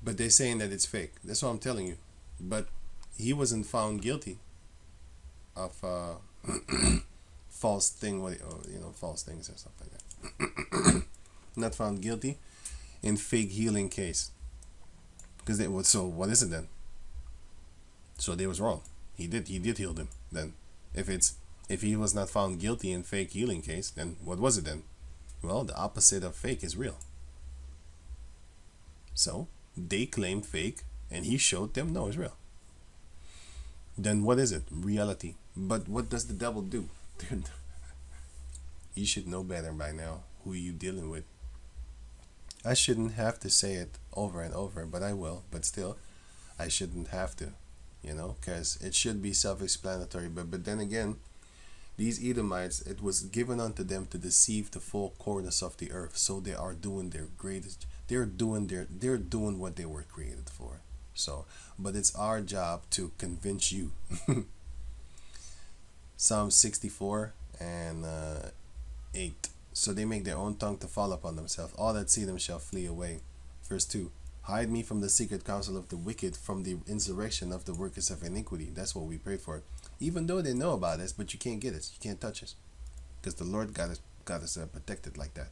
But they're saying that it's fake. That's what I'm telling you. But he wasn't found guilty of false thing, false things or stuff like that. Not found guilty in fake healing case. Because they would. So what is it then? So they was wrong. He did heal them. Then, if he was not found guilty in fake healing case, then what was it then? Well, the opposite of fake is real. So they claimed fake, and he showed them no, it's real. Then what is it? Reality. But what does the devil do? You should know better by now who you dealing with. I shouldn't have to say it over and over, but I will. But still, I shouldn't have to, because it should be self-explanatory. But then again, these Edomites, it was given unto them to deceive the four corners of the earth. So they are doing their greatest. They're doing what they were created for. So, but it's our job to convince you. Psalm 64 and 8. So they make their own tongue to fall upon themselves. All that see them shall flee away. Verse 2. Hide me from the secret counsel of the wicked, from the insurrection of the workers of iniquity. That's what we pray for. Even though they know about us, but you can't get us. You can't touch us. Because the Lord got us protected like that.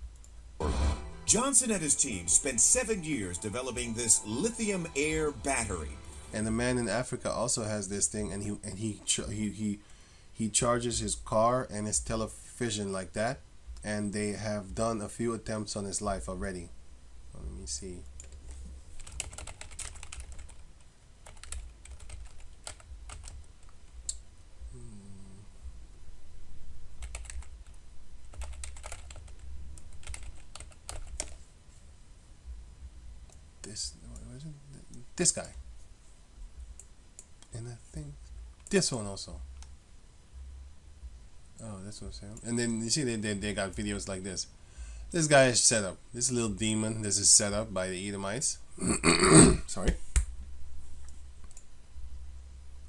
Johnson and his team spent 7 years developing this lithium air battery. And the man in Africa also has this thing, and he charges his car and his television like that. And they have done a few attempts on his life already. Let me see. This guy. And I think this one also. Oh, that's what I'm saying. And then you see they got videos like this. This guy is set up. This little demon. This is set up by the Edomites. Sorry.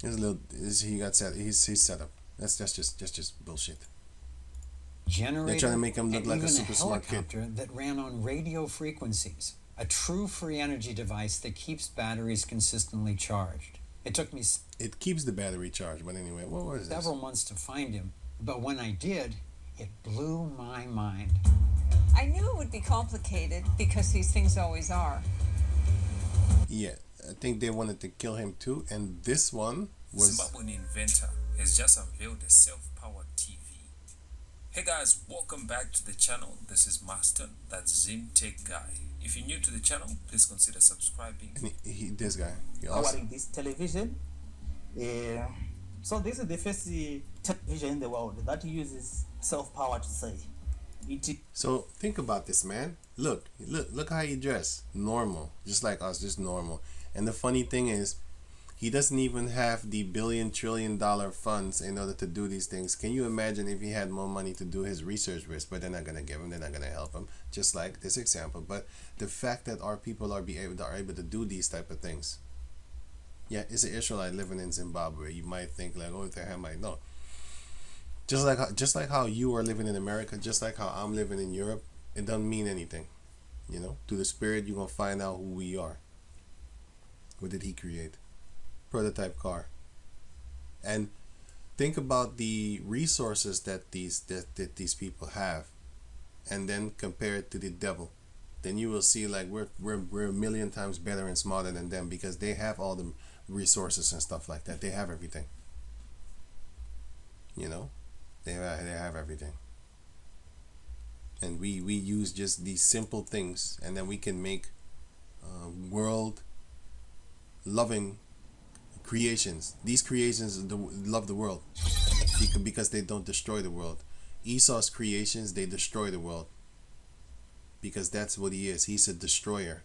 He got set. He's set up. That's just bullshit. Generator, they're trying to make him look like a super smart kid. That ran on radio frequencies. A true free energy device that keeps batteries consistently charged. It took me. It keeps the battery charged. But anyway, what was this? Several months to find him. But when I did, it blew my mind. I knew it would be complicated because these things always are. Yeah, I think they wanted to kill him too. And this one was... Zimbabwean inventor has just unveiled a self-powered TV. Hey guys, welcome back to the channel. This is Master, that's Zim Tech Guy. If you're new to the channel, please consider subscribing. And this guy. Powering this television. So this is the first television in the world that uses self-power to say. So think about this, man. Look how he dressed. Normal, just like us, just normal. And the funny thing is, he doesn't even have the $1 trillion funds in order to do these things. Can you imagine if he had more money to do his research with? But they're not gonna give him. They're not gonna help him. Just like this example. But the fact that our people are able to do these type of things. Yeah, it's an Israelite living in Zimbabwe. You might think like, oh, the hell might no. Just like how you are living in America, just like how I'm living in Europe, it doesn't mean anything. Through the Spirit, you're gonna find out who we are. What did He create? Prototype car. And think about the resources that these people have, and then compare it to the devil. Then you will see like we're a million times better and smarter than them, because they have all the resources and stuff like that. They have everything. They have everything. And we use just these simple things, and then we can make world loving creations. These creations love the world because they don't destroy the world. Esau's creations, they destroy the world, because that's what he is. He's a destroyer.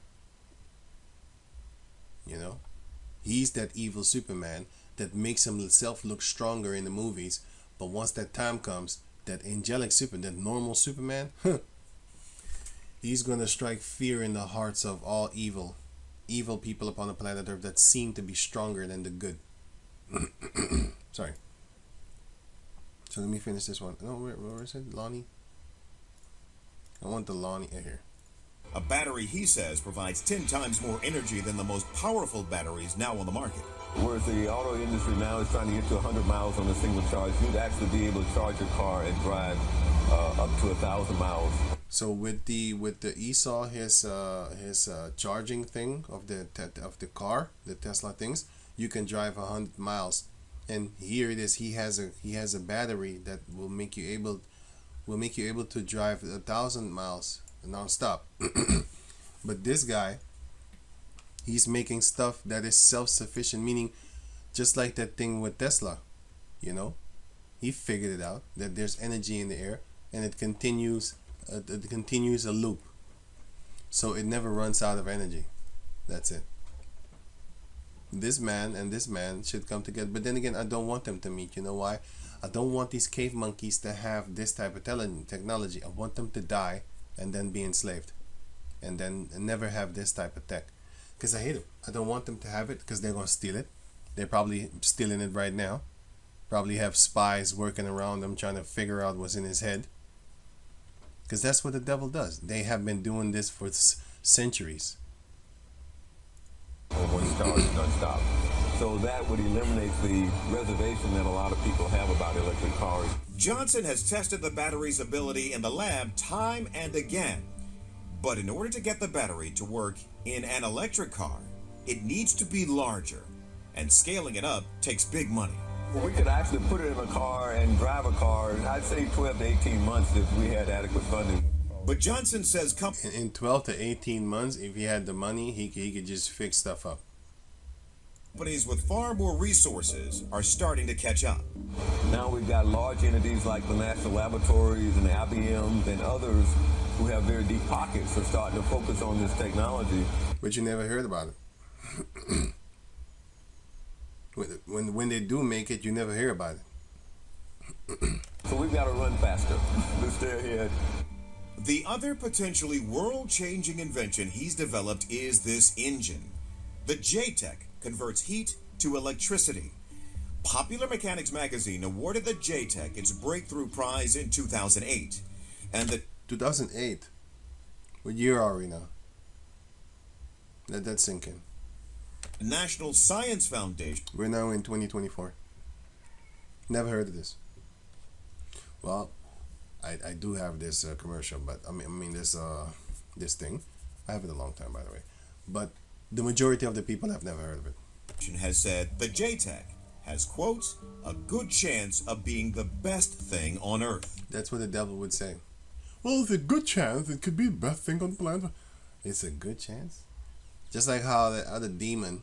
He's that evil Superman that makes himself look stronger in the movies, but once that time comes, that angelic Superman, that normal Superman, he's gonna strike fear in the hearts of all evil people upon the planet Earth that seem to be stronger than the good. Sorry. So let me finish this one. No, where is it? Lonnie? I want the Lonnie here. A battery, he says, provides 10 times more energy than the most powerful batteries now on the market. Whereas the auto industry now is trying to get to 100 miles on a single charge, you'd actually be able to charge your car and drive up to 1,000 miles. So with the Esau, his charging thing of the car, the Tesla things, you can drive 100 miles, and here it is. He has a battery that will make you able to drive 1,000 miles non-stop. But this guy, he's making stuff that is self-sufficient, meaning just like that thing with Tesla, he figured it out that there's energy in the air and it continues a loop, so it never runs out of energy. That's it. This man and this man should come together, but then again, I don't want them to meet. You know why? I don't want these cave monkeys to have this type of technology. I want them to die and then be enslaved, and then never have this type of tech, because I hate them. I don't want them to have it, because they're going to steal it. They're probably stealing it right now. Probably have spies working around them trying to figure out what's in his head, because that's what the devil does. They have been doing this for centuries. Or when the charge is non-stop. So that would eliminate the reservation that a lot of people have about electric cars. Johnson has tested the battery's ability in the lab time and again. But in order to get the battery to work in an electric car, it needs to be larger. And scaling it up takes big money. Well, we could actually put it in a car and drive a car, I'd say 12 to 18 months if we had adequate funding. But Johnson says in 12 to 18 months, if he had the money, he could just fix stuff up. Companies with far more resources are starting to catch up. Now we've got large entities like the national laboratories and the IBMs and others who have very deep pockets are starting to focus on this technology. But you never heard about it. When they do make it, you never hear about it. So we've got to run faster to stay ahead. The other potentially world-changing invention he's developed is this engine. The J-Tech converts heat to electricity. Popular Mechanics magazine awarded the J-Tech its breakthrough prize in 2008. And the 2008? What year are we now? Let that sink in. National Science Foundation. We're now in 2024. Never heard of this. Well, I do have this commercial, but I mean this thing. I have it a long time, by the way. But the majority of the people have never heard of it. Has said the J-Tech has, quote, a good chance of being the best thing on Earth. That's what the devil would say. Well, it's a good chance. It could be the best thing on the planet. It's a good chance. Just like how the other demon,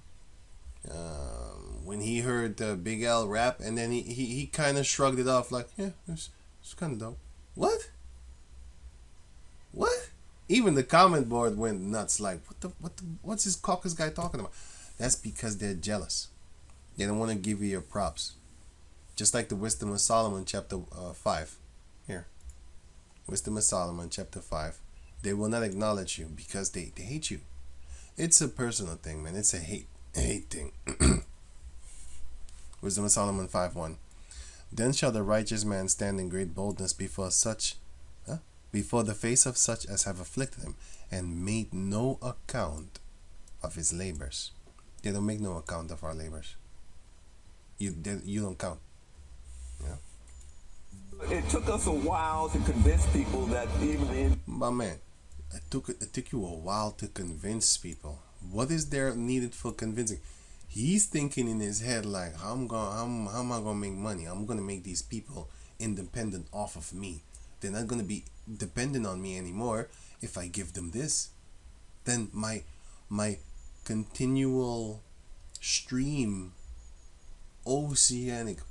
when he heard Big L rap, and then he kind of shrugged it off like, yeah, it's kind of dope. What? Even the comment board went nuts. Like, what's this caucus guy talking about? That's because they're jealous. They don't want to give you your props. Just like the Wisdom of Solomon, chapter 5. Here, Wisdom of Solomon, chapter 5. They will not acknowledge you because they hate you. It's a personal thing, man. It's a hate thing. Wisdom of Solomon 5:1. Then shall the righteous man stand in great boldness before the face of such as have afflicted him, and made no account of his labors. They don't make no account of our labors. You don't count. Yeah. It took us a while to convince people that even in... But man, it took you a while to convince people. What is there needed for convincing? He's thinking in his head like, how am I gonna make money? I'm gonna make these people independent off of me. They're not gonna be dependent on me anymore. If I give them this, then my continual stream, oceanic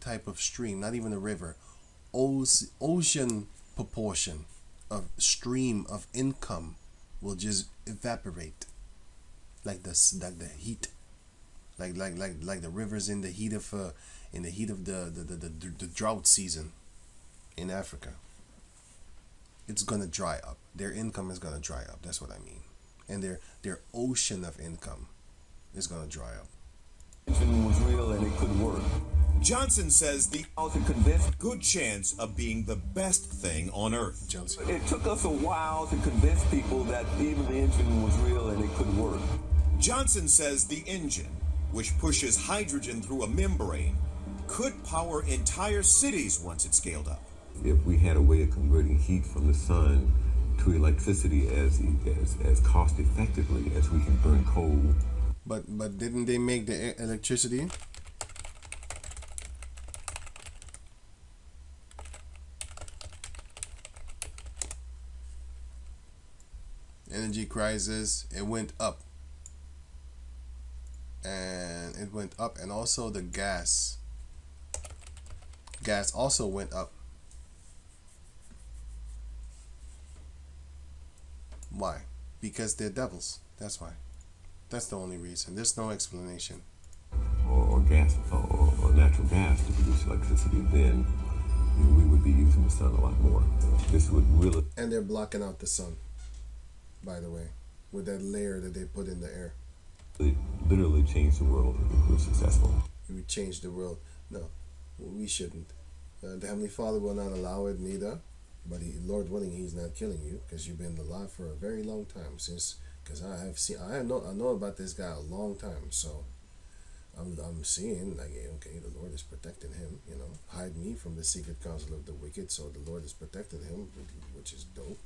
type of stream, not even a river, ocean proportion of stream of income will just evaporate like the heat, like the rivers in the heat of the drought season in Africa. It's gonna dry up. Their income is gonna dry up. That's what I mean. And their ocean of income is gonna dry up. ...was real and it could work. Johnson says the To convince, good chance of being the best thing on earth. Johnson. it took us a while to convince people that even the engine was real and it could work. Johnson says the engine, which pushes hydrogen through a membrane, could power entire cities once it's scaled up. If we had a way of converting heat from the sun to electricity as cost effectively as we can burn coal. But didn't they make the electricity? Energy crisis, it went up. And it went up, and also the gas also went up. Why? Because they're devils. That's why. That's the only reason. There's no explanation. Or gas or natural gas to produce electricity, then we would be using the sun a lot more. This would really. And they're blocking out the sun, by the way, with that layer that they put in the air. It literally change the world if we're successful. We would change the world. No, we shouldn't. The Heavenly Father will not allow it neither. But Lord willing, He's not killing you because you've been alive for a very long time. Because I know about this guy a long time. So I'm seeing like, okay, the Lord is protecting him. You know, hide me from the secret counsel of the wicked. So the Lord is protecting him, which is dope.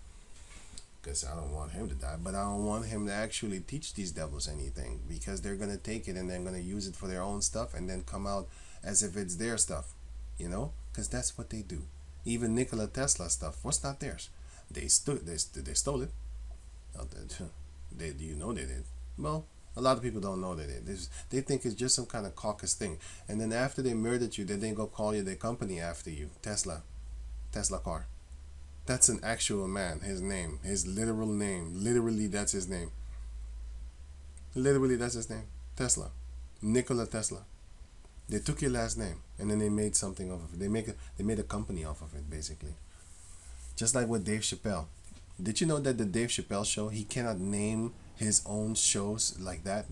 Because I don't want him to die, but I don't want him to actually teach these devils anything, because they're going to take it and they're going to use it for their own stuff and then come out as if it's their stuff, you know, because that's what they do. Even Nikola Tesla stuff was not theirs. They stole it. Do you know they did? Well, a lot of people don't know they did. They think it's just some kind of caucus thing. And then after they murdered you, they go call you their company after you. Tesla car. That's an actual man, his name, his literal name. Literally, that's his name. Literally, that's his name. Tesla. Nikola Tesla. They took your last name and then they made something off of it. They made a company off of it, basically. Just like with Dave Chappelle. Did you know that the Dave Chappelle show, he cannot name his own shows like that?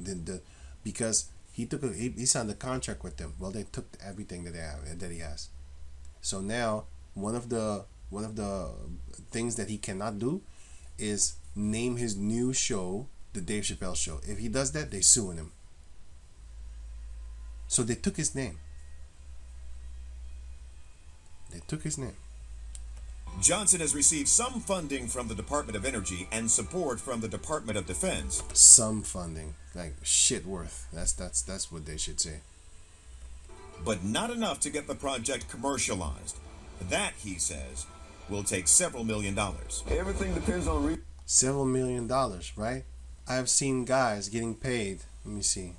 Because he signed a contract with them. Well, they took everything that he has. So now one of the things that he cannot do is name his new show the Dave Chappelle Show. If he does that, they're suing him. So they took his name. Johnson has received some funding from the Department of Energy and support from the Department of Defense. Some funding, like shit worth. That's what they should say. But not enough to get the project commercialized. That, he says, will take several $1 million. Everything depends on Several $1 million, right? I've seen guys getting paid. Let me see.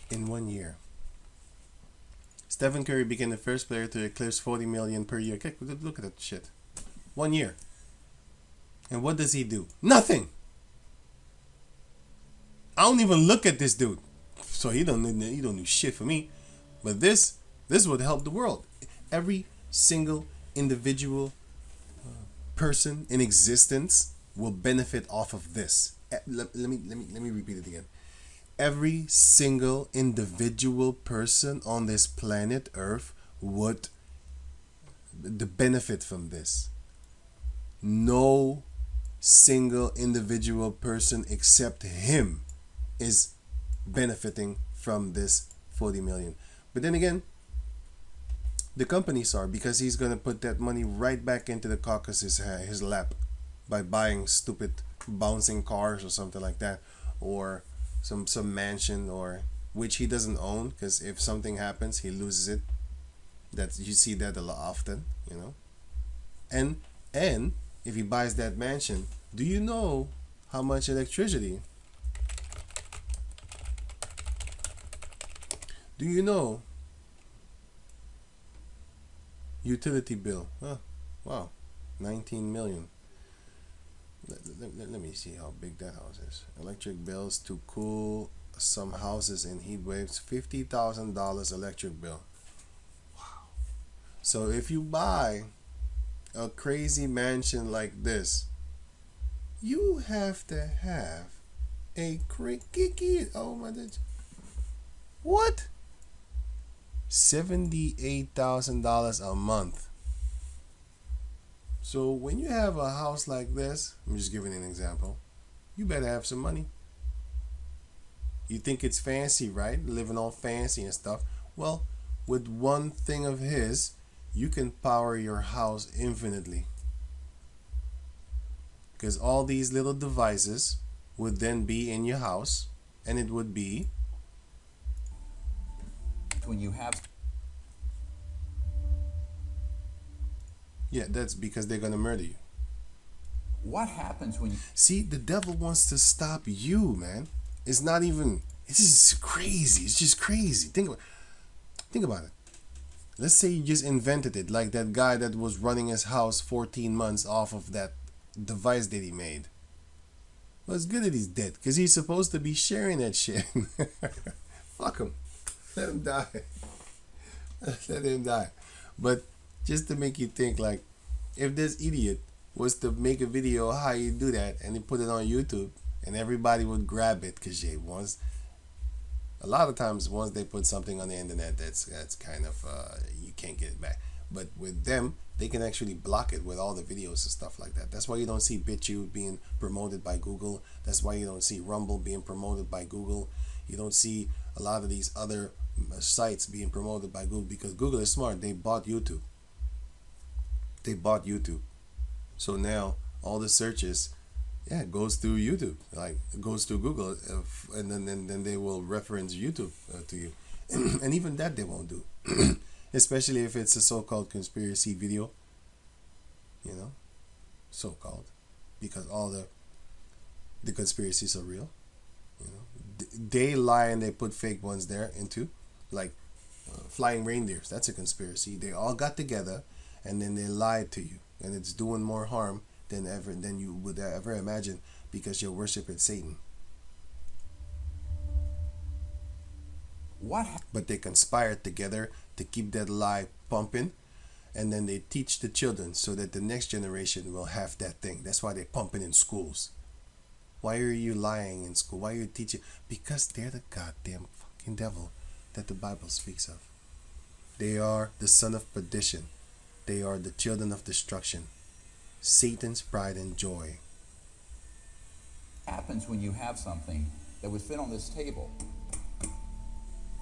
In 1 year, Stephen Curry became the first player to eclipse 40 million per year. Look at that shit. 1 year. And what does he do? Nothing. I don't even look at this dude. So he don't do shit for me. But this would help the world. Every single individual person in existence will benefit off of this. Let me repeat it again. Every single individual person on this planet Earth would benefit from this. No single individual person except him is benefiting from this 40 million. But then again, the companies are, because he's going to put that money right back into the caucus his lap by buying stupid bouncing cars or something like that, or some mansion, or which he doesn't own, because if something happens he loses it. That you see that a lot often, you know. And if he buys that mansion, do you know how much electricity? Do you know utility bill? Oh, wow, 19 million. Let me see how big that house is. Electric bills to cool some houses in heat waves, $50,000 electric bill. Wow. So if you buy a crazy mansion like this, you have to have a crazy. Oh my God. What? $78,000 a month. So when you have a house like this, I'm just giving an example, you better have some money. You think it's fancy, right? Living all fancy and stuff. Well, with one thing of his, you can power your house infinitely. Because all these little devices would then be in your house, and it would be when you have. Yeah, that's because they're gonna murder you. What happens when you See, the devil wants to stop you, man. It's not even. It's just crazy. It's just crazy. Think about it. Let's say you just invented it, like that guy that was running his house 14 months off of that device that he made. Well, it's good that he's dead, because he's supposed to be sharing that shit. Fuck him. Let him die. Let him die. But just to make you think, like, if this idiot was to make a video how you do that and he put it on YouTube and everybody would grab it, because a lot of times once they put something on the internet, that's kind of you can't get it back. But with them, they can actually block it with all the videos and stuff like that. That's why you don't see BitChute being promoted by Google. That's why you don't see Rumble being promoted by Google. You don't see a lot of these other sites being promoted by Google, because Google is smart. They bought YouTube. So now all the searches, goes through YouTube, like it goes through Google, and then they will reference YouTube to you, and even that they won't do, especially if it's a so-called conspiracy video, so-called, because all the conspiracies are real, they lie and they put fake ones there into, like flying reindeers. That's a conspiracy. They all got together and then they lied to you, and it's doing more harm than you would ever imagine, because you're worshiping Satan. But they conspired together to keep that lie pumping, and then they teach the children so that the next generation will have that thing. That's why they pump it in schools. Why are you lying in school? Why are you teaching? Because they're the goddamn fucking devil that the Bible speaks of. They are the son of perdition. They are the children of destruction. Satan's pride and joy. happens when you have something that would fit on this table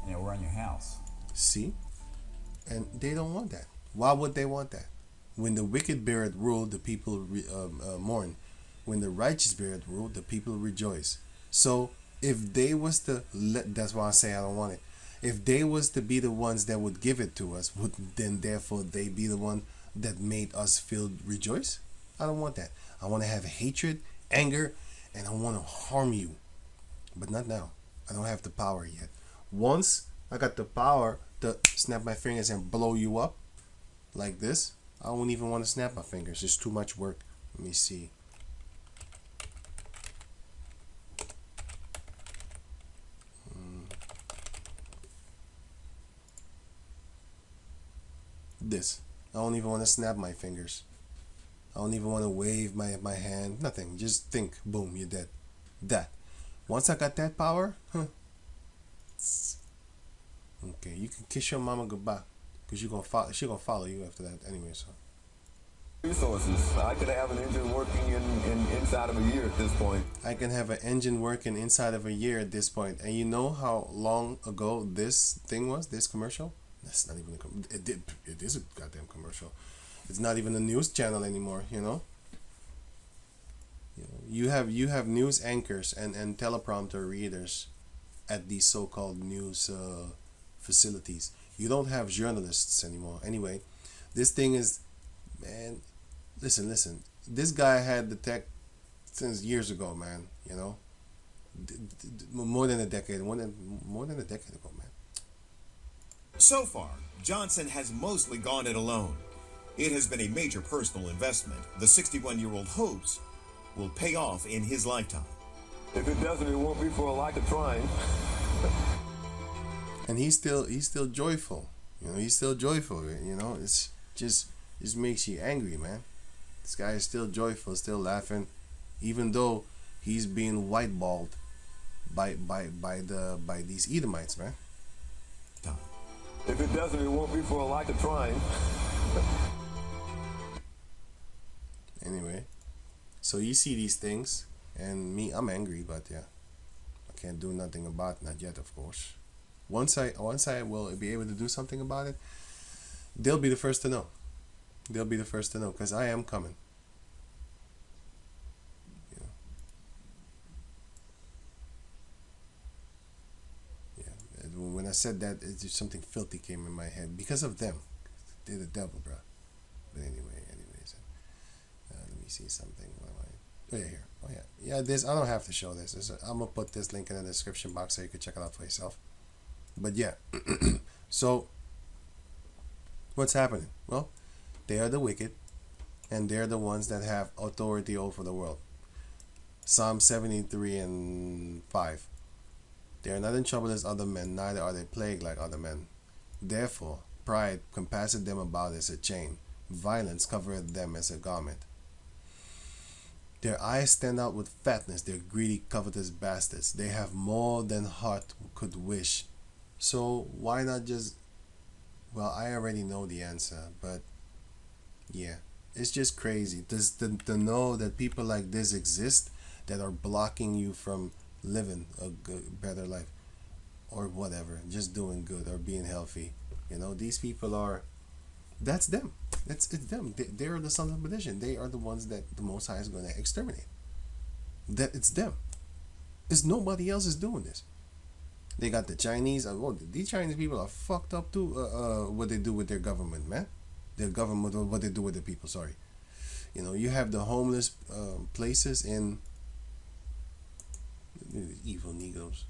and it were on your house? See? And they don't want that. Why would they want that? When the wicked beareth rule, the people mourn. When the righteous beareth rule, the people rejoice. So if they was to that's why I say I don't want it. If they was to be the ones that would give it to us, would then therefore they be the one that made us feel rejoice? I don't want that. I want to have hatred, anger, and I want to harm you. But not now. I don't have the power yet. Once I got the power to snap my fingers and blow you up like this, I won't even want to snap my fingers. It's too much work. Let me see. This. I don't even want to snap my fingers. I don't even want to wave my hand. Nothing. Just think. Boom, you're dead. That. Once I got that power, okay, you can kiss your mama goodbye, because she's gonna follow you after that anyway. So resources. I could have an engine working in inside of a year at this point. I can have an engine working inside of a year at this point. And you know how long ago this thing was? This commercial? That's not even it is a goddamn commercial. It's not even a news channel anymore, you know? You have news anchors and teleprompter readers at these so-called news facilities. You don't have journalists anymore. Anyway, this thing is, man, listen. This guy had the tech since years ago, man, you know? More than a decade ago, man. So far, Johnson has mostly gone it alone. It has been a major personal investment. The 61-year-old hopes will pay off in his lifetime. If it doesn't, it won't be for a lack of trying. And he's still joyful. You know, he's still joyful. You know, it's just Just makes you angry, man. This guy is still joyful, still laughing, even though he's being whiteballed by these Edomites, man. If it doesn't, it won't be for a lack of trying. Anyway, so you see these things, and me, I'm angry, but yeah, I can't do nothing about it, not yet, of course. Once I will be able to do something about it, they'll be the first to know. They'll be the first to know, because I am coming. When I said that, it's just something filthy came in my head because of them. They're the devil, bro. But anyways, let me see something. Oh yeah, here. Oh yeah. This I don't have to show this. I'm gonna put this link in the description box so you can check it out for yourself. But yeah, so what's happening? Well, they are the wicked, and they're the ones that have authority over the world. Psalm 73 and 5. They are not in trouble as other men, neither are they plagued like other men. Therefore, pride compasseth them about as a chain, violence covereth them as a garment. Their eyes stand out with fatness, their greedy, covetous bastards. They have more than heart could wish. So why not just... Well, I already know the answer, but yeah, it's just crazy. To know that people like this exist that are blocking you from living a good, better life, or whatever, just doing good or being healthy. These people are, that's them. It's them. They are the sons of perdition. They are the ones that the Most High is going to exterminate. That it's them. It's nobody else is doing this. They got the Chinese. These Chinese people are fucked up too. What they do with their government, man. Their government, what they do with the people. Sorry. You have the homeless places in. Evil Negroes,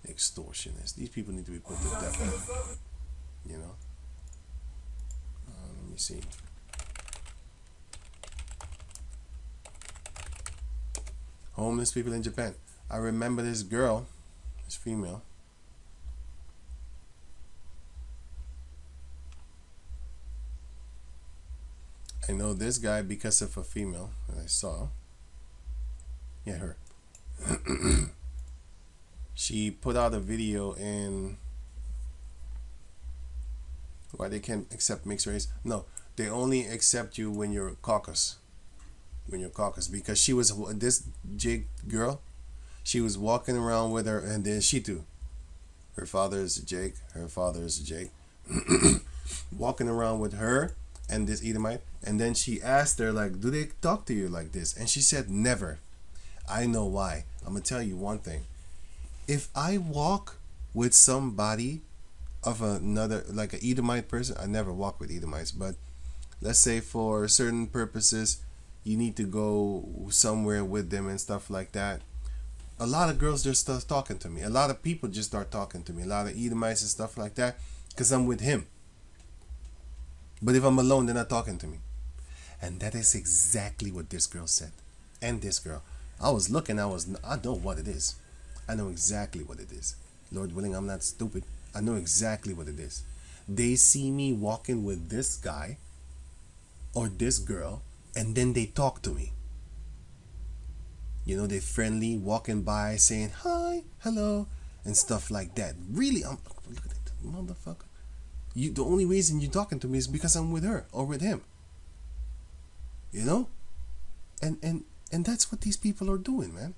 extortionists. These people need to be put to death. Let me see. Homeless people in Japan. I remember this girl, this female. I know this guy because of a female that I saw. Yeah, her. She put out a video in why they can't accept mixed race. No, they only accept you when you're caucus. Because she was this Jake girl, she was walking around with her, and then she too. Her father is Jake. Walking around with her and this Edomite, and then she asked her like, "Do they talk to you like this?" And she said, "Never." I know why. I'm gonna tell you one thing. If I walk with somebody of another, like an Edomite person, I never walk with Edomites, but let's say for certain purposes, you need to go somewhere with them and stuff like that. A lot of girls just start talking to me. A lot of people just start talking to me. A lot of Edomites and stuff like that, because I'm with him. But if I'm alone, they're not talking to me. And that is exactly what this girl said. And this girl. I was looking, I know what it is. I know exactly what it is. Lord willing, I'm not stupid. I know exactly what it is. They see me walking with this guy or this girl, and then they talk to me. They're friendly, walking by, saying hi, hello, and stuff like that. Really, look at that motherfucker. The only reason you're talking to me is because I'm with her or with him. And that's what these people are doing, man.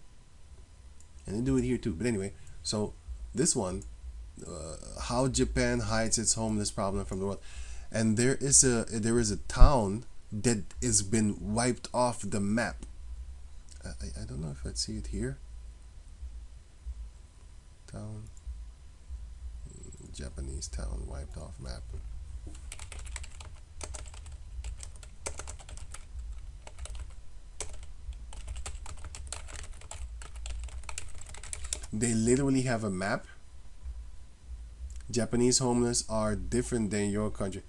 And they do it here too. But anyway, so this one, how Japan hides its homeless problem from the world, and there is a town that has been wiped off the map. I don't know if I'd see it here. Town, Japanese town wiped off map. They literally have a map. Japanese homeless are different than your country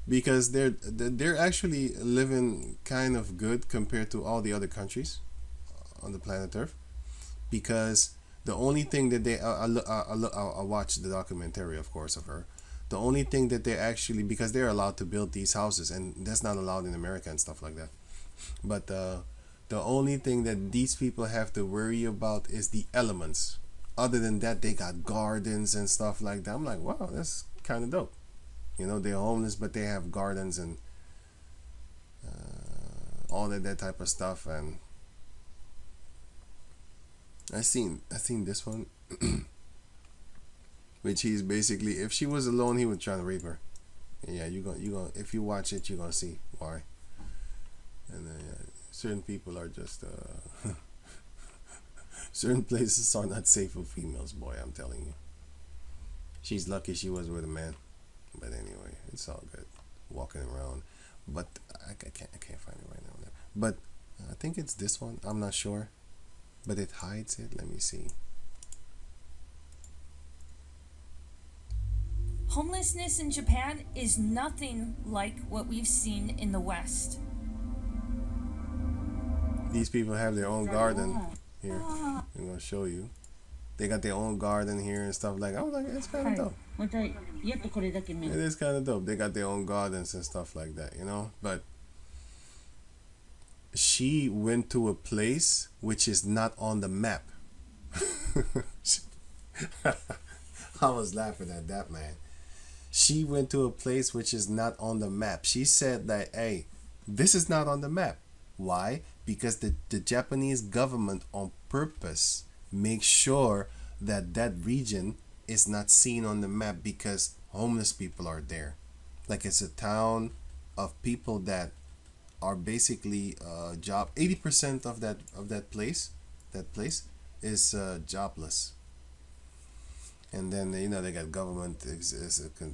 because they're actually living kind of good compared to all the other countries on the planet Earth. Because the only thing that I watched the documentary, of course, of her. The only thing that they actually, because they're allowed to build these houses, and that's not allowed in America and stuff like that. But the only thing that these people have to worry about is the elements. Other than that, they got gardens and stuff like that. I'm like, wow, that's kind of dope. You know, they're homeless, but they have gardens and all of that type of stuff. And I seen this one. Which he's basically, if she was alone, he would try to rape her. And yeah, you gonna if you watch it, you're gonna see why. And certain people are just certain places are not safe for females, boy, I'm telling you. She's lucky she was with a man. But anyway, it's all good. Walking around. But I can't find it right now. But I think it's this one. I'm not sure. But it hides it. Let me see. Homelessness in Japan is nothing like what we've seen in the West. These people have their own garden here. I'm gonna show you. They got their own garden here and stuff like. I was like, it's kind of dope. It is kind of dope. They got their own gardens and stuff like that, you know. But she went to a place which is not on the map. I was laughing at that, man. She went to a place which is not on the map. She said that, hey, this is not on the map. Why? Because the Japanese government on purpose makes sure that that region is not seen on the map because homeless people are there. Like it's a town of people that are basically job. 80% of that place is jobless. And then they got government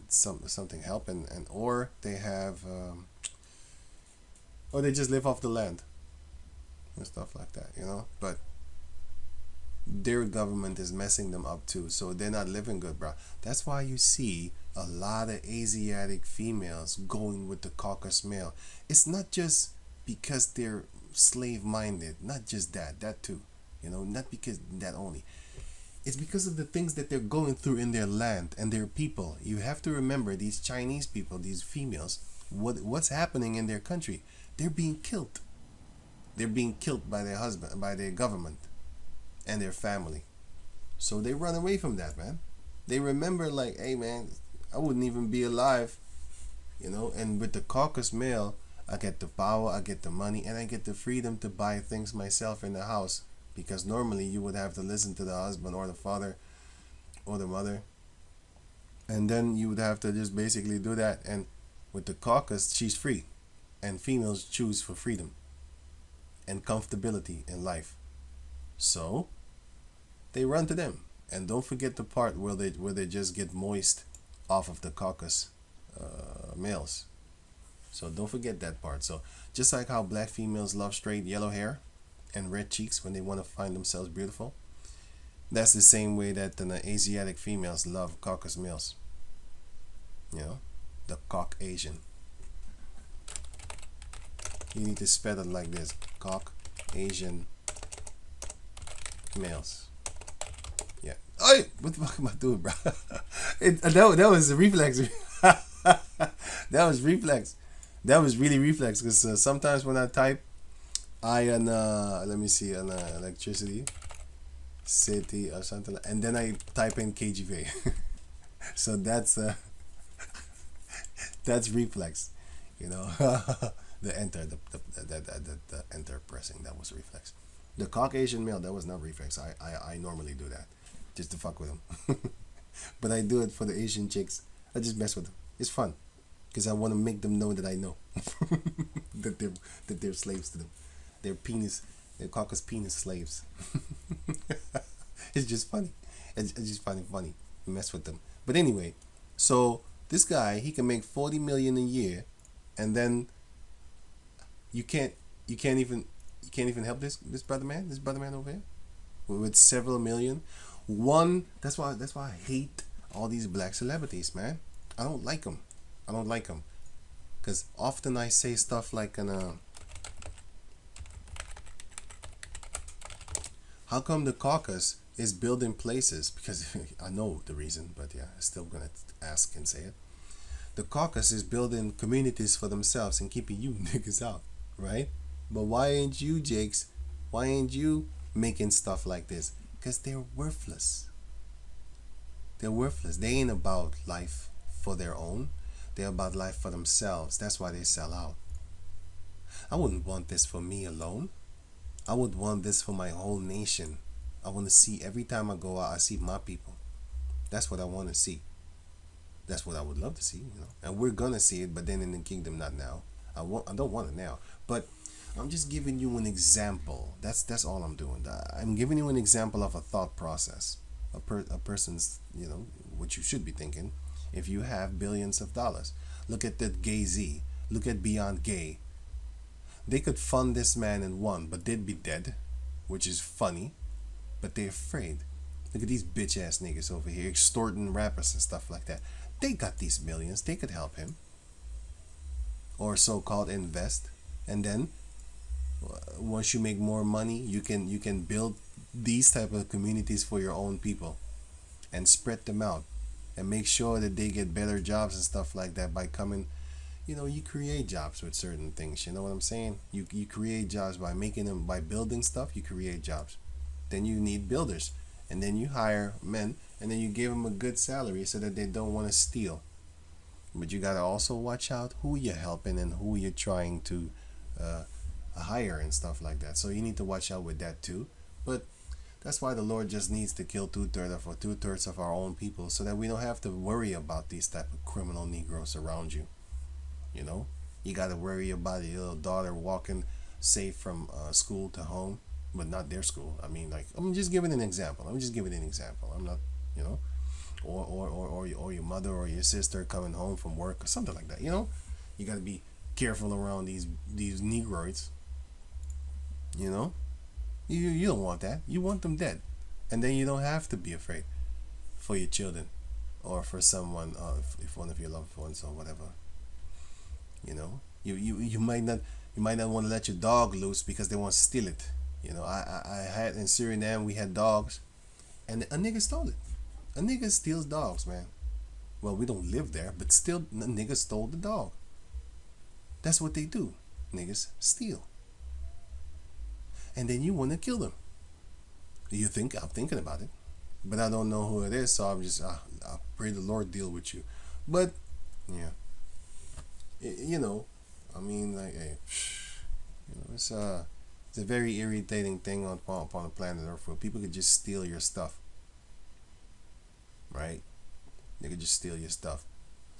something helping, and or they have or they just live off the land and stuff like that, But their government is messing them up too, so they're not living good, bro. That's why you see a lot of Asiatic females going with the caucus male. It's not just because they're slave minded, not just that too, not because that only. It's because of the things that they're going through in their land and their people. You have to remember these Chinese people, these females, what's happening in their country. They're being killed. They're being killed by their husband, by their government and their family. So they run away from that, man. They remember like, hey man, I wouldn't even be alive, and with the caucus male, I get the power, I get the money, and I get the freedom to buy things myself in the house. Because normally you would have to listen to the husband or the father or the mother. And then you would have to just basically do that. And with the caucus, she's free. And females choose for freedom and comfortability in life. So they run to them. And don't forget the part where they just get moist off of the caucus males. So don't forget that part. So just like how black females love straight yellow hair and red cheeks when they want to find themselves beautiful, that's the same way that the Asiatic females love caucus males. The Caucasian. You need to spell it like this: Caucasian males. Yeah. Oh, what the fuck am I doing, bro? That was a reflex. That was reflex. That was really reflex, because sometimes when I type, let me see, on electricity, city or something, and then I type in KGV. So that's reflex, the enter, the enter pressing, that was reflex. The Caucasian male, that was not reflex. I normally do that just to fuck with them. But I do it for the Asian chicks. I just mess with them. It's fun because I want to make them know that I know that they're slaves to them. They're caucus penis slaves. It's just funny. It's just funny. Mess with them. But anyway, so this guy, he can make 40 million a year, and then you can't even help this brother man over here with several million. That's why I hate all these black celebrities, man. I don't like them. Because often I say stuff like how come the caucus is building places because I know the reason, but yeah, I'm still gonna ask and say it. The caucus is building communities for themselves and keeping you niggas out, right? But why ain't you, Jakes? Why ain't you making stuff like this? Because they're worthless. They're worthless. They ain't about life for their own. They're about life for themselves. That's why they sell out. I wouldn't want this for me alone. I would want this for my whole nation. I want to see every time I go out, I see my people. That's what I want to see. That's what I would love to see, you know. And we're gonna see it, but then in the kingdom, not now. I don't want it now. But I'm just giving you an example. That's all I'm doing. I'm giving you an example of a thought process. A person's, you know, what you should be thinking. If you have billions of dollars, look at that Gay Z. Look at Beyond Gay. They could fund this man in one, but they'd be dead, which is funny. But they're afraid. Look at these bitch ass niggas over here extorting rappers and stuff like that. They got these millions. They could help him. Or so-called invest. And then once you make more money, you can build these type of communities for your own people and spread them out and make sure that they get better jobs and stuff like that by coming. You know, you create jobs with certain things. You know what I'm saying? You create jobs by making them, by building stuff. You create jobs. Then you need builders. And then you hire men, and then you give them a good salary so that they don't want to steal. But you got to also watch out who you're helping and who you're trying to hire and stuff like that. So you need to watch out with that too. But that's why the Lord just needs to kill two-thirds of our own people so that we don't have to worry about these type of criminal Negroes around you. You know? You got to worry about your little daughter walking safe from school to home. But not their school. I mean, like, I'm just giving an example. I'm not, you know, or your mother or your sister coming home from work or something like that. You know, you got to be careful around these Negroids. You know, you don't want that. You want them dead, and then you don't have to be afraid for your children or for someone, if one of your loved ones or whatever. You know, you might not want to let your dog loose because they want to steal it. You know, I had in Suriname, we had dogs, and a nigga stole it. A nigga steals dogs, man. Well, we don't live there, but still, a nigga stole the dog. That's what they do. Niggas steal. And then you want to kill them. You think, I'm thinking about it, but I don't know who it is, so I'm just, I pray the Lord deal with you. But, yeah. You know, I mean, like, hey, you know, it's a very irritating thing upon the planet Earth where people could just steal your stuff, right? They could just steal your stuff,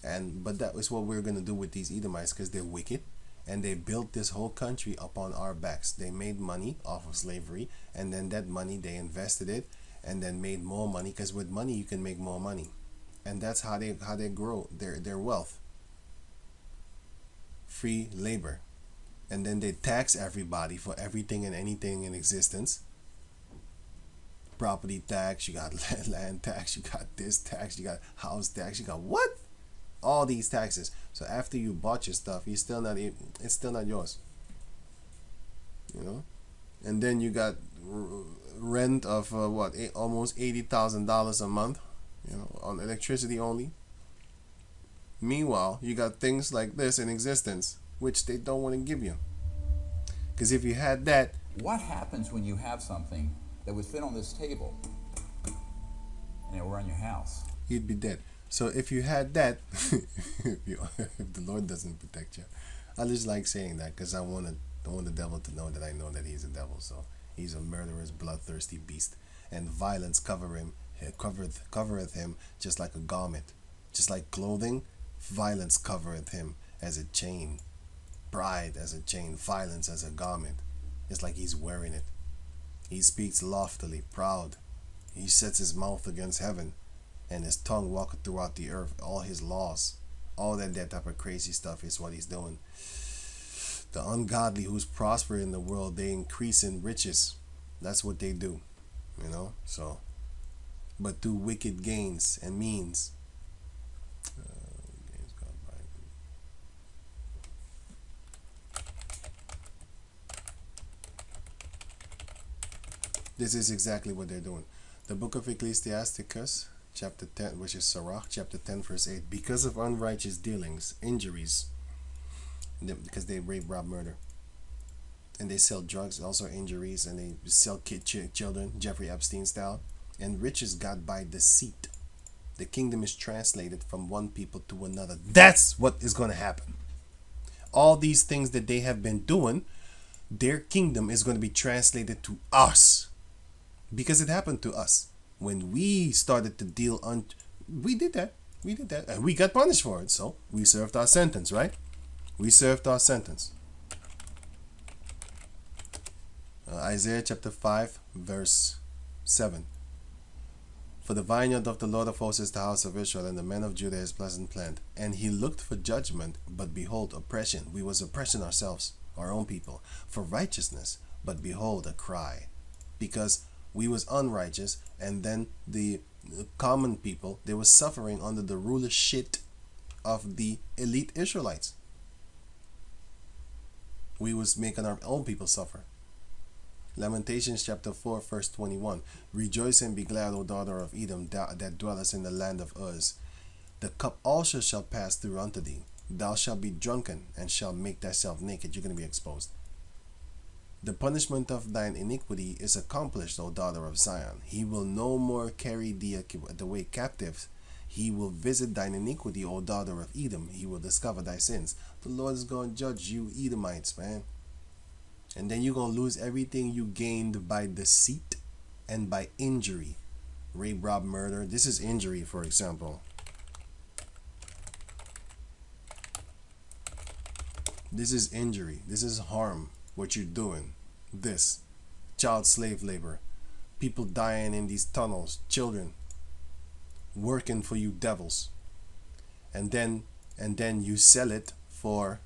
but that is what we're gonna do with these Edomites because they're wicked, and they built this whole country upon our backs. They made money off of slavery, and then that money they invested it, and then made more money because with money you can make more money, and that's how they grow their wealth. Free labor. And then they tax everybody for everything and anything in existence. Property tax, you got land tax, you got this tax, you got house tax, you got what? All these taxes. So after you bought your stuff, it's still not yours. You know? And then you got rent of almost $80,000 a month, you know, on electricity only. Meanwhile, you got things like this in existence which they don't want to give you. Because if you had that... What happens when you have something that would fit on this table and it were in your house? You'd be dead. So if you had that, if the Lord doesn't protect you, I just like saying that because I want the devil to know that I know that he's a devil. So he's a murderous, bloodthirsty beast. And violence covereth him just like a garment. Just like clothing, violence covereth him as a chain. Pride as a chain, violence as a garment. It's like he's wearing it. He speaks loftily, proud. He sets his mouth against heaven, and his tongue walketh throughout the earth. All his laws, all that type of crazy stuff is what he's doing. The ungodly who's prospering in the world, they increase in riches. That's what they do, you know. So, but through wicked gains and means. This is exactly what they're doing. The book of Ecclesiasticus, chapter 10, which is Sirach, chapter 10, verse 8. Because of unrighteous dealings, injuries, because they rape, rob, murder, and they sell drugs, also injuries, and they sell children, Jeffrey Epstein style, and riches got by deceit. The kingdom is translated from one people to another. That's what is going to happen. All these things that they have been doing, their kingdom is going to be translated to us. Because it happened to us. When we started to deal on... We did that. And we got punished for it. So we served our sentence, right? We served our sentence. Isaiah chapter 5, verse 7. For the vineyard of the Lord of hosts is the house of Israel, and the men of Judah his pleasant plant. And he looked for judgment, but behold, oppression. We was oppressing ourselves, our own people. For righteousness, but behold, a cry. Because we was unrighteous, and then the common people, they were suffering under the rulership of the elite Israelites. We was making our own people suffer. Lamentations chapter 4, verse 21. Rejoice and be glad, O daughter of Edom, that dwellest in the land of Uz. The cup also shall pass through unto thee. Thou shalt be drunken, and shalt make thyself naked. You're going to be exposed. The punishment of thine iniquity is accomplished, O daughter of Zion. He will no more carry thee away captive. He will visit thine iniquity, O daughter of Edom. He will discover thy sins. The Lord is going to judge you Edomites, man. And then you're going to lose everything you gained by deceit and by injury. Rape, rob, murder. This is injury, for example. This is injury. This is harm, what you're doing. This. Child slave labor. People dying in these tunnels. Children working for you devils. And then you sell it for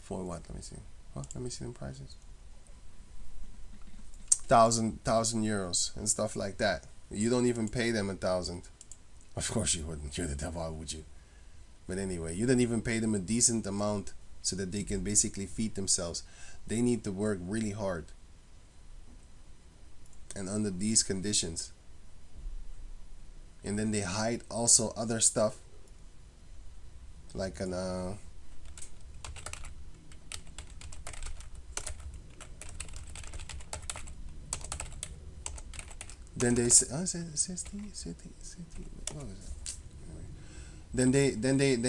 what? Let me see. What? Let me see them prices. 1,000 euros and stuff like that. You don't even pay them 1,000. Of course you wouldn't. You're the devil, why would you? But anyway, you don't even pay them a decent amount so that they can basically feed themselves. They need to work really hard. And under these conditions. And then they hide also other stuff. Like an then they say, what was it? Then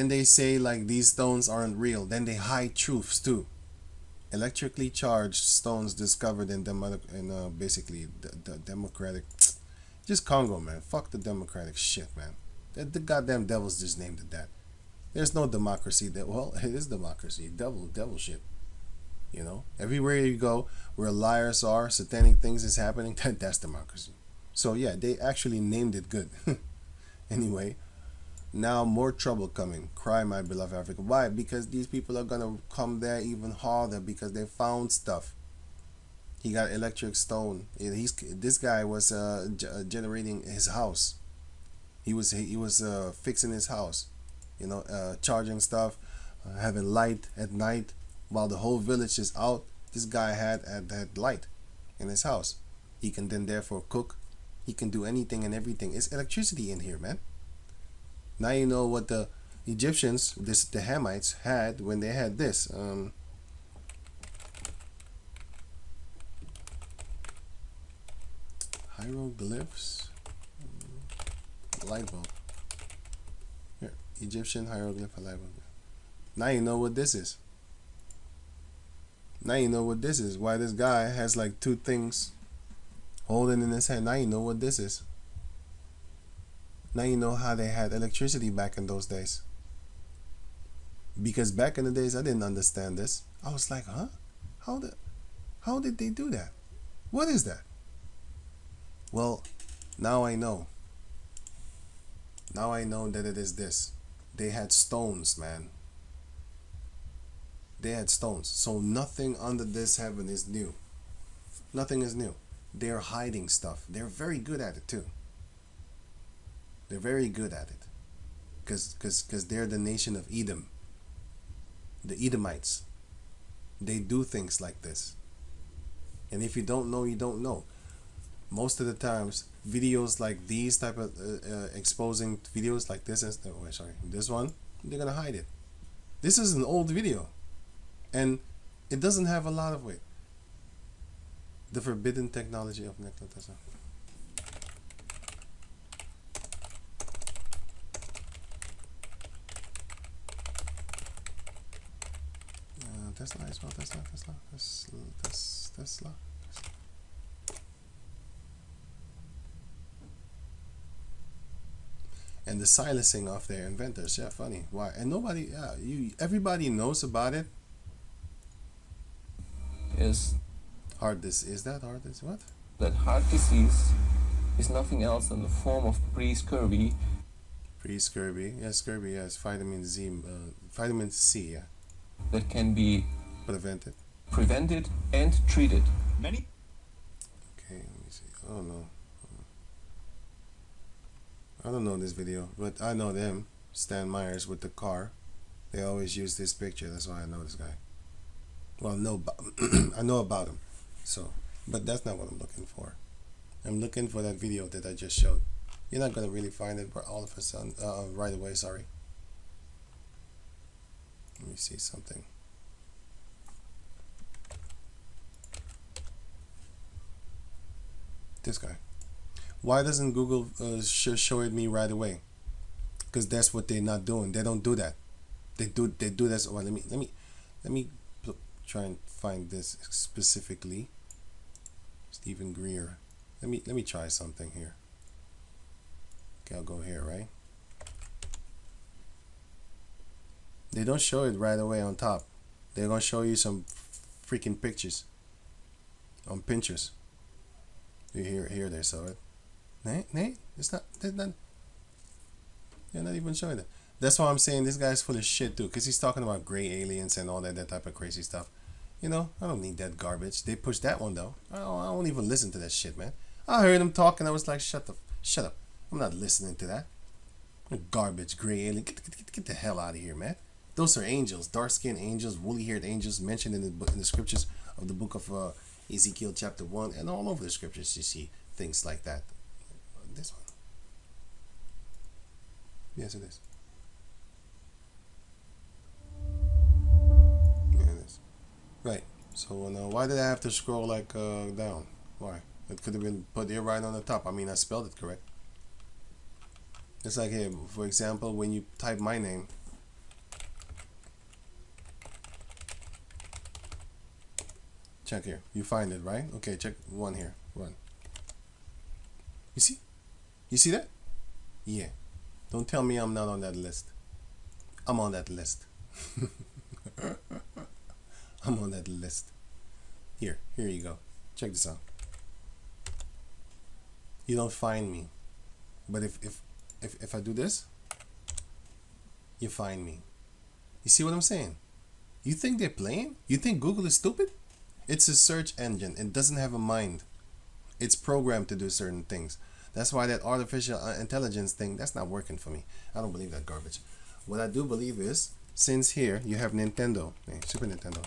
they say like these stones aren't real. Then they hide truths too. Electrically charged stones discovered in basically the democratic, just Congo, man. Fuck the democratic shit, man. The goddamn devils just named it that. There's no democracy. Well, it is democracy. Devil shit. You know, everywhere you go where liars are, satanic things is happening. That's democracy. So yeah, they actually named it good. Anyway, now more trouble coming. Cry, my beloved Africa. Why? Because these people are gonna come there even harder because they found stuff. He got electric stone. This guy was generating his house. He was fixing his house. You know, charging stuff, having light at night while the whole village is out. This guy had light in his house. He can then therefore cook. He can do anything and everything. It's electricity in here, man. Now you know what the Egyptians, the Hamites, had when they had this. Hieroglyphs. Light bulb. Here, Egyptian hieroglyph light bulb. Now you know what this is. Now you know what this is. Why this guy has like two things holding in his hand. Now you know what this is. Now you know how they had electricity back in those days. Because back in the days I didn't understand this. I was like, huh? How did they do that? What is that? Well, now I know. Now I know that it is this. They had stones, man. They had stones. So nothing under this heaven is new. Nothing is new. They're hiding stuff. They're very good at it too. They're very good at it. Because they're the nation of Edom. The Edomites. They do things like this. And if you don't know, you don't know. Most of the times, videos like these type of exposing videos like this, this one, they're gonna hide it. This is an old video, and it doesn't have a lot of weight. The forbidden technology of Tesla. Tesla as well. Tesla. And the silencing of their inventors, yeah, funny. Why? And nobody, everybody knows about it. Is heart disease? Is that heart disease? What? That heart disease is nothing else than the form of pre-scurvy. Pre-scurvy, yes, scurvy, yes, vitamin C, yeah. That can be prevented and treated. Many. Okay, let me see. Oh no. I don't know this video, but I know them. Stan Myers with the car. They always use this picture. That's why I know this guy. Well, I know about him. So, but that's not what I'm looking for. I'm looking for that video that I just showed. You're not gonna really find it all of a sudden, right away. Sorry. Let me see something. This guy. Why doesn't Google show it me right away? Because that's what they're not doing. They don't do that. They do this. Well, let me try and find this specifically. Stephen Greer. Let me try something here. Okay, I'll go here, right? They don't show it right away on top. They're gonna show you some freaking pictures on Pinterest. Here they saw it. Nay, they're not even showing it. That's why I'm saying this guy's full of shit too, because he's talking about gray aliens and all that type of crazy stuff. You know, I don't need that garbage. They pushed that one though. I don't even listen to that shit, man. I heard him talk and I was like, shut up. I'm not listening to that. Garbage, gray alien. Get the hell out of here, man. Those are angels, dark-skinned angels, woolly-haired angels mentioned in the scriptures of the book of Ezekiel chapter 1, and all over the scriptures you see things like that. This one. Yes, it is. Yeah, it is. Right. So now, why did I have to scroll like down? Why? It could have been put here right on the top. I mean, I spelled it correct. It's like here, for example, when you type my name. Check here. You find it, right? Okay, check one here. Run. You see? You see that? Yeah. Don't tell me I'm not on that list. I'm on that list. I'm on that list. Here you go. Check this out. You don't find me. But if I do this, you find me. You see what I'm saying? You think they're playing? You think Google is stupid? It's a search engine. It doesn't have a mind. It's programmed to do certain things. That's why that artificial intelligence thing, that's not working for me. I don't believe that garbage. What I do believe is, since here you have Nintendo, Super Nintendo.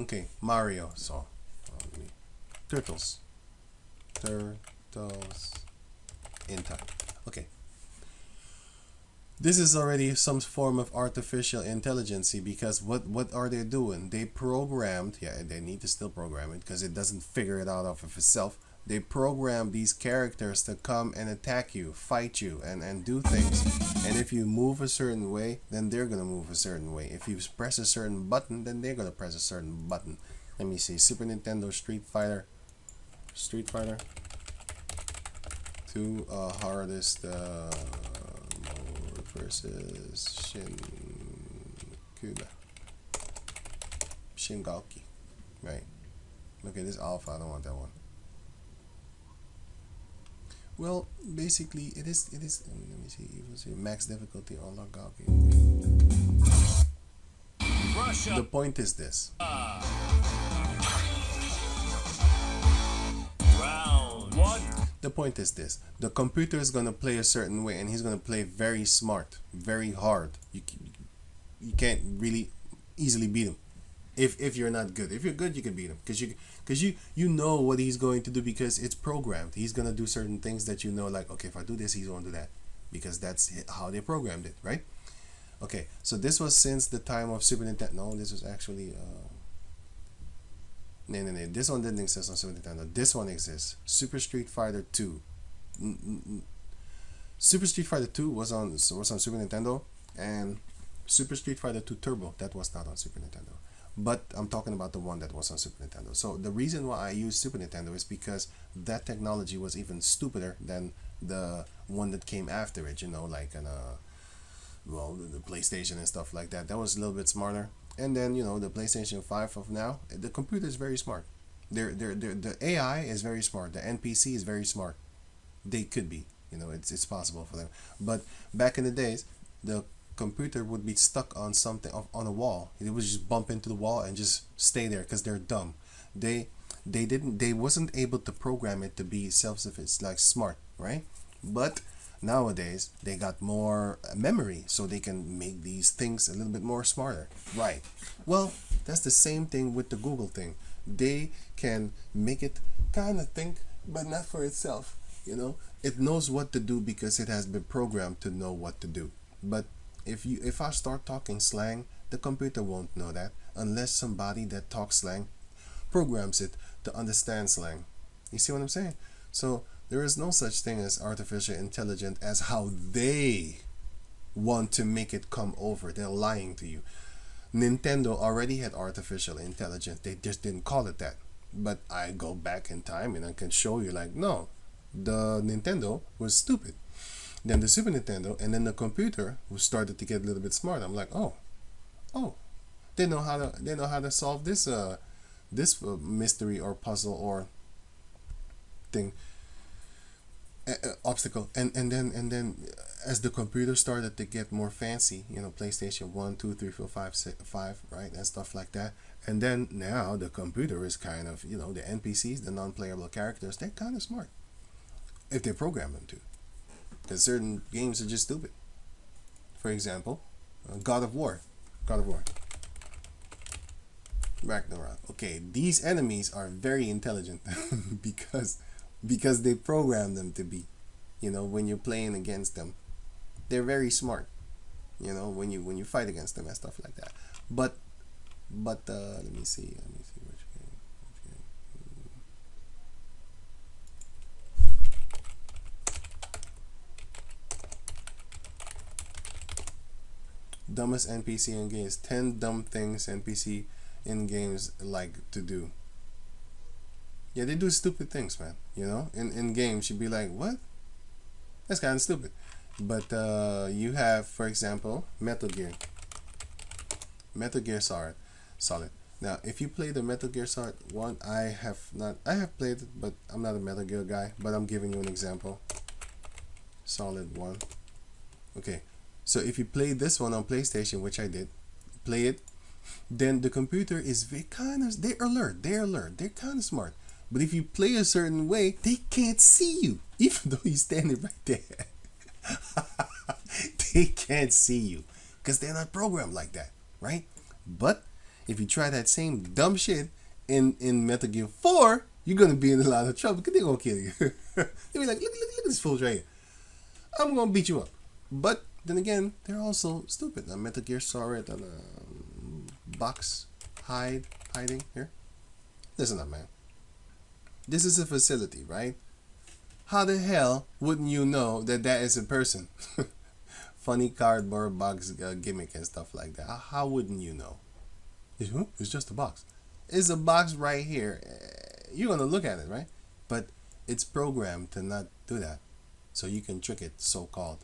Okay, Mario. So, Turtles in time. Okay. This is already some form of artificial intelligence, because what are they doing? They programmed, they need to still program it because it doesn't figure it out of itself. They program these characters to come and attack you, fight you, and do things. And if you move a certain way, then they're going to move a certain way. If you press a certain button, then they're going to press a certain button. Let me see. Super Nintendo Street Fighter 2 hardest versus Shingalki. Right. Okay, this alpha, I don't want that one. Well, basically it is let me see, max difficulty on Lagaki. Russia. The point is this. Round 1. the point is this: the computer is going to play a certain way, and he's going to play very smart, very hard. You can't really easily beat him if you're not good. If you're good, you can beat him because you know what he's going to do, because it's programmed. He's going to do certain things that you know, like, okay, if I do this, he's going to do that, because that's how they programmed it, right? Okay, so this was since the time of Super Nintendo. No, this was actually no. This one didn't exist on Super Nintendo. This one exists. Super Street Fighter 2. Super Street Fighter 2 was on Super Nintendo, and Super Street Fighter 2 Turbo, that was not on Super Nintendo. But I'm talking about the one that was on Super Nintendo. So the reason why I use Super Nintendo is because that technology was even stupider than the one that came after it, like the PlayStation and stuff like that. That was a little bit smarter. And then, the PlayStation 5 of now, the computer is very smart. The AI is very smart. The NPC is very smart. They could be, it's possible for them. But back in the days, the computer would be stuck on something, on a wall. It would just bump into the wall and just stay there because they're dumb. They wasn't able to program it to be self-sufficient, like smart, right? But nowadays they got more memory, so they can make these things a little bit more smarter, right? Well, that's the same thing with the Google thing. They can make it kind of think, but not for itself. It knows what to do because it has been programmed to know what to do. But if I start talking slang, the computer won't know that unless somebody that talks slang programs it to understand slang. You see what I'm saying? So there is no such thing as artificial intelligence as how they want to make it come over. They're lying to you. Nintendo already had artificial intelligence. They just didn't call it that. But I go back in time and I can show you, like, no, the Nintendo was stupid. Then the Super Nintendo, and then the computer, who started to get a little bit smart. I'm like, oh, they know how to solve this mystery or puzzle or thing, obstacle. And then as the computer started to get more fancy, PlayStation 1, 2, 3, 4, 5, 6, 5, right, and stuff like that. And then now the computer is kind of, the NPCs, the non-playable characters, they're kind of smart if they program them to. Because certain games are just stupid. For example, God of War. Ragnarok. Okay, these enemies are very intelligent because they program them to be. When you're playing against them, they're very smart. When you fight against them and stuff like that. But let me see which game. Dumbest NPC in games. 10 dumb things NPC in games like to do. Yeah, they do stupid things, man. In games you'd be like, what? That's kind of stupid. But you have, for example, Metal Gear Solid. Now, if you play the Metal Gear Solid 1, I have played it, but I'm not a Metal Gear guy, but I'm giving you an example. Solid 1. Okay. So if you play this one on PlayStation, which I did, play it, then the computer is they're alert, they're kind of smart. But if you play a certain way, they can't see you, even though you're standing right there. They can't see you because they're not programmed like that, right? But if you try that same dumb shit in Metal Gear 4, you're gonna be in a lot of trouble because they're gonna kill you. They'll be like, look at this fool right here. I'm gonna beat you up. But then again, they're also stupid. Metal Gear Solid on a box hiding here. Listen up, man. This is a facility, right? How the hell wouldn't you know that is a person? Funny cardboard box gimmick and stuff like that. How wouldn't you know? It's just a box. It's a box right here. You're gonna look at it, right? But it's programmed to not do that, so you can trick it, so-called.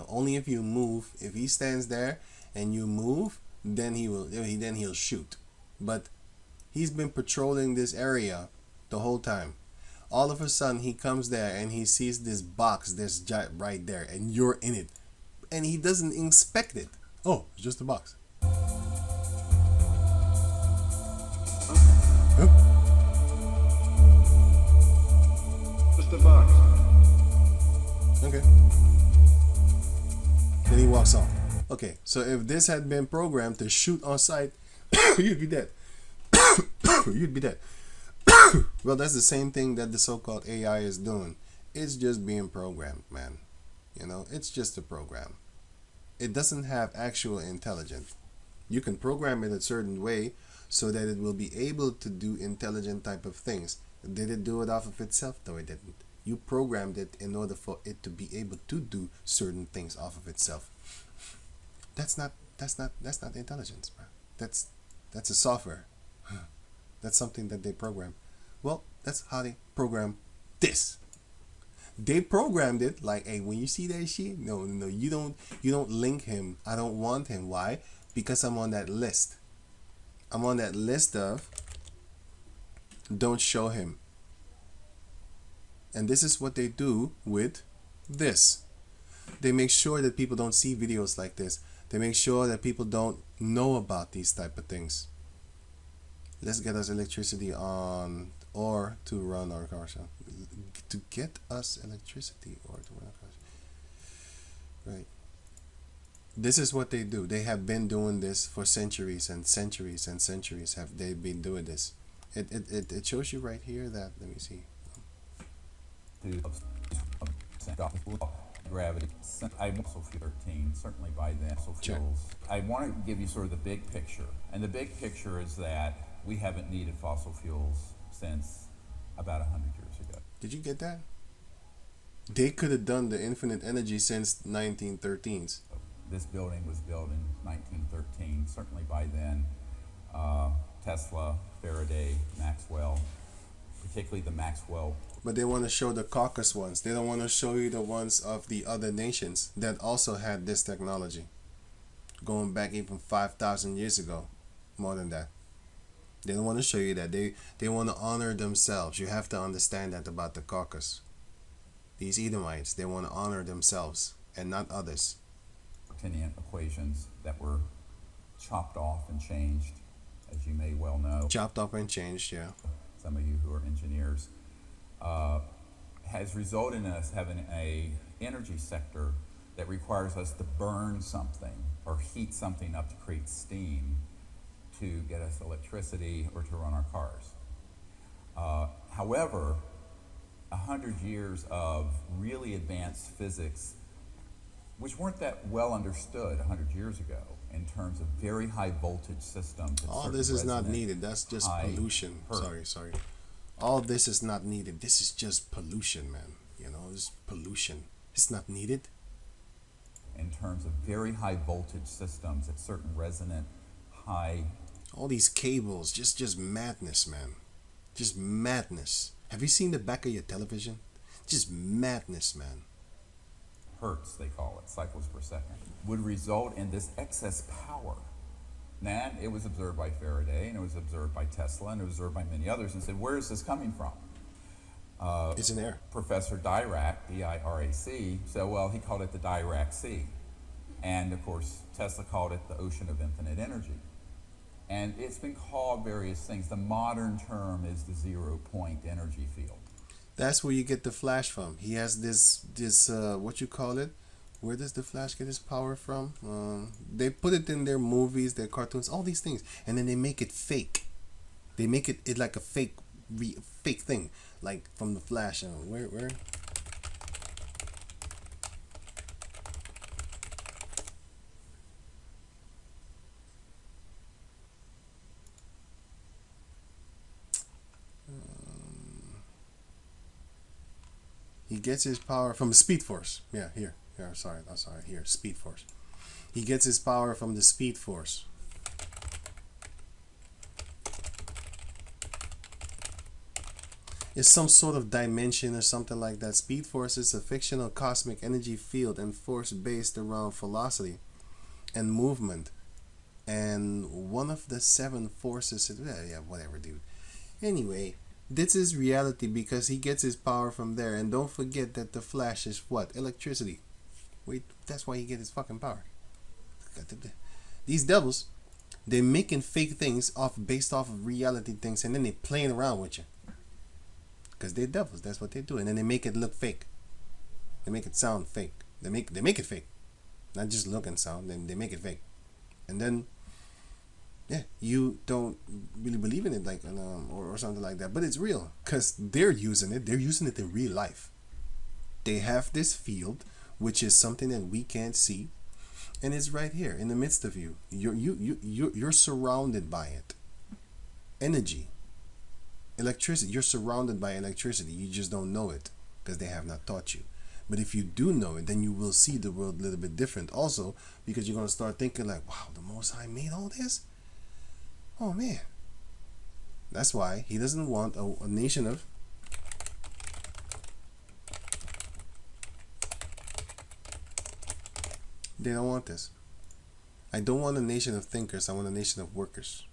Only if you move. If he stands there and you move, then he'll shoot. But he's been patrolling this area the whole time. All of a sudden, he comes there and he sees this box that's right there, and you're in it, and he doesn't inspect it. Oh, it's just a box. Just a box. Okay, so if this had been programmed to shoot on sight, you'd be dead. You'd be dead. Well, that's the same thing that the so-called AI is doing. It's just being programmed, man. You know, it's just a program. It doesn't have actual intelligence. You can program it a certain way so that it will be able to do intelligent type of things. Did it do it off of itself? No, it didn't. You programmed it in order for it to be able to do certain things off of itself. That's not intelligence, bro. That's a software. That's something that they program. Well, that's how they program this. They programmed it like, hey, when you see that shit, no, you don't link him. I don't want him. Why? Because I'm on that list. I'm on that list of don't show him. And this is what they do with this. They make sure that people don't see videos like this. They make sure that people don't know about these type of things. Let's get us electricity on, or to run our cars. To get us electricity or to run our cars. Right. This is what they do. They have been doing this for centuries and centuries and centuries. Have they been doing this? It shows you right here that, let me see. Gravity. I also feel 13, certainly by then. Fuels. I want to give you sort of the big picture. And the big picture is that we haven't needed fossil fuels since about 100 years ago. Did you get that? They could have done the infinite energy since 1913s. This building was built in 1913, certainly by then. Tesla, Faraday, Maxwell, particularly the Maxwell. But they want to show the caucus ones. They don't want to show you the ones of the other nations that also had this technology. Going back even 5,000 years ago. More than that. They don't want to show you that. They want to honor themselves. You have to understand that about the caucus. These Edomites, they want to honor themselves and not others. Equations that were chopped off and changed, as you may well know. Chopped up and changed, yeah. Some of you who are engineers. Has resulted in us having a energy sector that requires us to burn something or heat something up to create steam to get us electricity or to run our cars. However, 100 years of really advanced physics, which weren't that well understood 100 years ago in terms of very high voltage systems. All this is not needed. That's just pollution. Sorry. All this is not needed. This is just pollution, man. You know, it's pollution. It's not needed. In terms of very high voltage systems at certain resonant high. All these cables, just madness, man. Just madness. Have you seen the back of your television? Just madness, man. Hertz, they call it, cycles per second, would result in this excess power. And it was observed by Faraday, and it was observed by Tesla, and it was observed by many others, and said, where is this coming from? It's in air. Professor Dirac, D-I-R-A-C, said, well, he called it the Dirac Sea. And, of course, Tesla called it the ocean of infinite energy. And it's been called various things. The modern term is the zero-point energy field. That's where you get the Flash from. He has this what you call it? Where does the Flash get his power from? They put it in their movies, their cartoons, all these things, and then they make it fake. They make it like a fake thing, like from the Flash. Where? He gets his power from the Speed Force. Yeah, here. Sorry. Here, Speed Force. He gets his power from the Speed Force. It's some sort of dimension or something like that. Speed Force is a fictional cosmic energy field and force based around velocity and movement. And one of the 7 forces, yeah, whatever, dude. Anyway, this is reality because he gets his power from there. And don't forget that the Flash is what? Electricity. Wait, that's why he gets his fucking power. These devils, they're making fake things based off of reality things, and then they playing around with you. Because they're devils, that's what they do. And then they make it look fake. They make it sound fake. They make it fake. not just look and sound. They make it fake, and then yeah, you don't really believe in it, like or something like that. But it's real because they're using it. They're using it in real life. They have this field, which is something that we can't see, and it's right here in the midst of you. You're surrounded by it. Energy, electricity. You're surrounded by electricity. You just don't know it because they have not taught you. But if you do know it, then you will see the world a little bit different also, because you're going to start thinking like, wow, the Most High made all this? Oh, man. That's why he doesn't want a nation of they don't want this. I don't want a nation of thinkers. I want a nation of workers.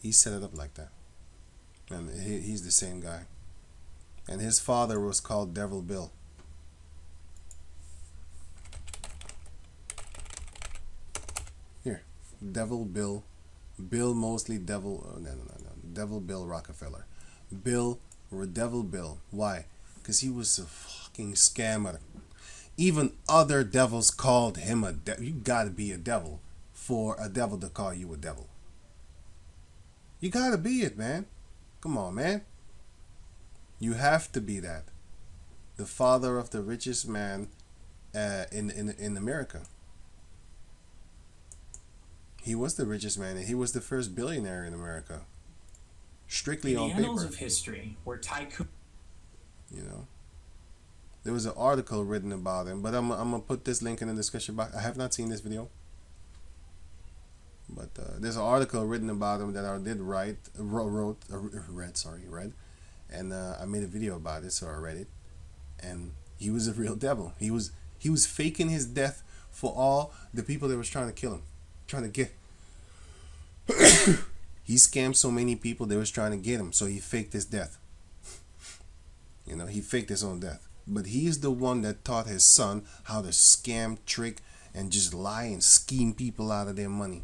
He set it up like that. And he's the same guy. And his father was called Devil Bill. Here, Devil Bill. Bill Mosley, Devil. No. Devil Bill Rockefeller. Devil Bill. Why? Because he was a fucking scammer. Even other devils called him a devil. You gotta be a devil for a devil to call you a devil. You gotta be it, man. Come on, man. You have to be that. The father of the richest man in America. He was the richest man, and he was the first billionaire in America. Strictly on paper. The annals of history were tycoon. You know, there was an article written about him, but I'm gonna put this link in the description box. I have not seen this video, but there's an article written about him that I did read, and I made a video about it, so I read it, and he was a real devil. He was faking his death for all the people that was trying to kill him, trying to get. He scammed so many people that was trying to get him, so he faked his death. You know, he faked his own death. But he is the one that taught his son how to scam, trick, and just lie and scheme people out of their money.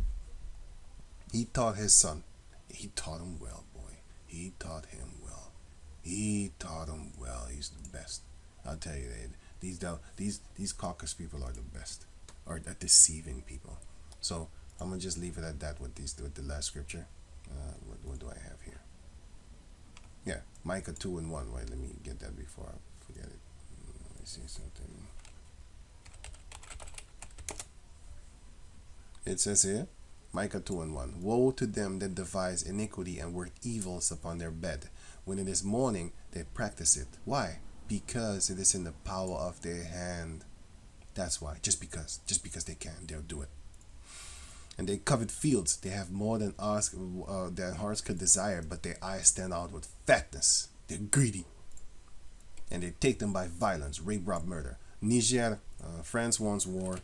He taught his son. He taught him well, boy. He taught him well. He taught him well. He's the best. I'll tell you that these caucus people are the best, or at deceiving people. So I'm gonna just leave it at that with the last scripture. What do I have here? Yeah, Micah 2:1. Wait, let me get that before I forget it. Let me see something. It says here, Micah 2:1. Woe to them that devise iniquity and work evils upon their bed. When it is morning, they practice it. Why? Because it is in the power of their hand. That's why. Just because they can, they'll do it. And they covet fields. They have more than their hearts could desire, but their eyes stand out with fatness. They're greedy. And they take them by violence, rape, rob, murder. Niger, France wants war.